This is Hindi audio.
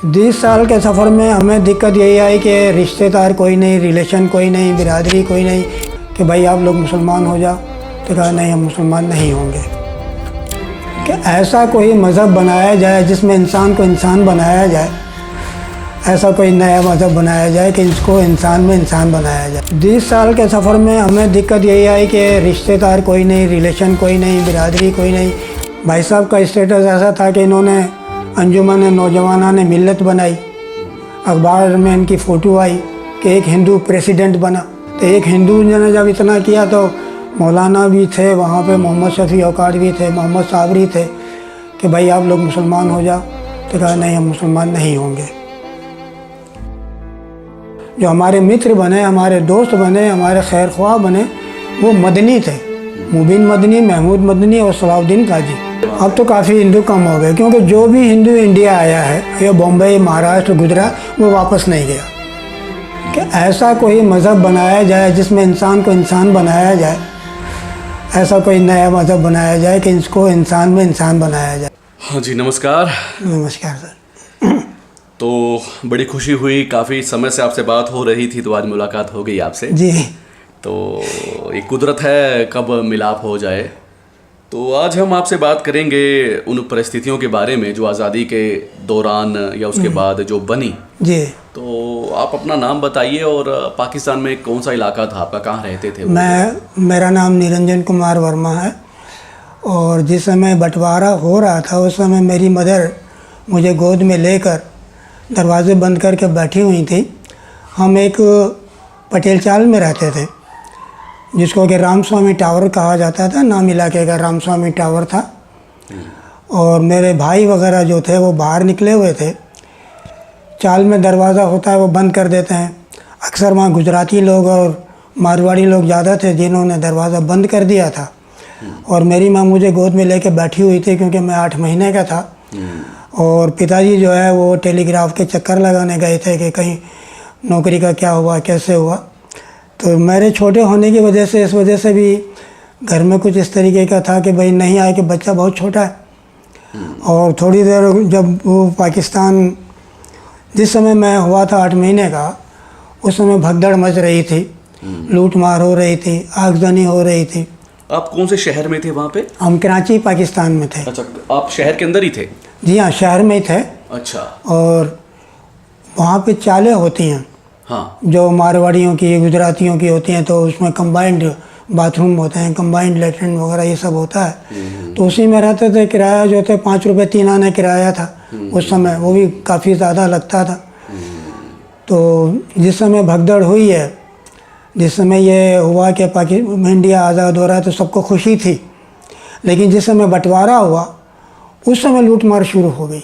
20 साल के सफ़र में हमें दिक्कत यही आई कि रिश्तेदार कोई नहीं, रिलेशन कोई नहीं, बिरादरी कोई नहीं कि भाई आप लोग मुसलमान हो जाओ। तो कहा नहीं, हम मुसलमान नहीं होंगे। कि ऐसा कोई मज़हब बनाया जाए जिसमें इंसान को इंसान बनाया जाए, ऐसा कोई नया मज़हब बनाया जाए कि इसको इंसान में इंसान बनाया जाए। 20 साल के सफ़र में हमें दिक्कत यही आई कि रिश्तेदार कोई नहीं, रिलेशन कोई नहीं, बिरादरी कोई नहीं। भाई साहब का स्टेटस ऐसा था कि इन्होंने अंजुमन नौजवाना ने मिल्लत बनाई, अखबार में इनकी फ़ोटो आई कि एक हिंदू प्रेसिडेंट बना। तो एक हिंदू ने जब इतना किया तो मौलाना भी थे वहाँ पे, मोहम्मद शफी औकात भी थे, मोहम्मद साबरी थे कि भाई आप लोग मुसलमान हो जाओ। तो कहा नहीं, हम मुसलमान नहीं होंगे। जो हमारे मित्र बने, हमारे दोस्त बने, हमारे खैर ख्वाह बने, वो मदनी थे, मुबीन मदनी, महमूद मदनी और सलाउद्दीन काजी। अब तो काफ़ी हिंदू कम हो गए, क्योंकि जो भी हिंदू इंडिया आया है या बॉम्बे, महाराष्ट्र, गुजरात, वो वापस नहीं गया। कि ऐसा कोई मज़हब बनाया जाए जिसमें इंसान को इंसान बनाया जाए, ऐसा कोई नया मज़हब बनाया जाए कि इसको इंसान में इंसान बनाया जाए। हाँ जी, नमस्कार। नमस्कार सर। तो बड़ी खुशी हुई, काफ़ी समय से आपसे बात हो रही थी, तो आज मुलाकात हो गई आपसे जी। तो एक कुदरत है कब मिलाप हो जाए। तो आज हम आपसे बात करेंगे उन परिस्थितियों के बारे में जो आज़ादी के दौरान या उसके बाद जो बनी। जी। तो आप अपना नाम बताइए और पाकिस्तान में कौन सा इलाका था आपका, कहाँ रहते थे? मेरा नाम निरंजन कुमार वर्मा है, और जिस समय बंटवारा हो रहा था उस समय मेरी मदर मुझे गोद में लेकर दरवाजे बंद करके बैठी हुई थी। हम एक पटेल चाल में रहते थे, जिसको कि रामस्वामी टावर कहा जाता था, नाम इलाके का रामस्वामी टावर था। और मेरे भाई वगैरह जो थे वो बाहर निकले हुए थे। चाल में दरवाज़ा होता है वो बंद कर देते हैं। अक्सर वहाँ गुजराती लोग और मारवाड़ी लोग ज़्यादा थे जिन्होंने दरवाज़ा बंद कर दिया था। और मेरी माँ मुझे गोद में लेके बैठी हुई थी, क्योंकि मैं 8 महीने का था। और पिताजी जो है वो टेलीग्राफ के चक्कर लगाने गए थे कि कहीं नौकरी का क्या हुआ, कैसे हुआ। तो मेरे छोटे होने की वजह से, इस वजह से भी घर में कुछ इस तरीके का था कि भाई नहीं आए कि बच्चा बहुत छोटा है। और थोड़ी देर जब वो पाकिस्तान, जिस समय मैं हुआ था 8 महीने का, उस समय भगदड़ मच रही थी, लूट मार हो रही थी, आगजनी हो रही थी। आप कौन से शहर में थे वहाँ पे? हम कराची पाकिस्तान में थे। अच्छा, आप शहर के अंदर ही थे? जी हाँ, शहर में ही थे। अच्छा। और वहाँ पे चालें होती हैं, हाँ, जो मारवाड़ियों की, गुजरातियों की होती हैं, तो उसमें कंबाइंड बाथरूम होते हैं, कंबाइंड लेटरिन वगैरह ये सब होता है। तो उसी में रहते थे। किराया जो थे 5 रुपये 3 आने किराया था उस समय, वो भी काफ़ी ज़्यादा लगता था। तो जिस समय भगदड़ हुई है, जिस समय ये हुआ कि इंडिया आज़ाद हो रहा है, तो सबको खुशी थी। लेकिन जिस समय बंटवारा हुआ उस समय लूट मार शुरू हो गई।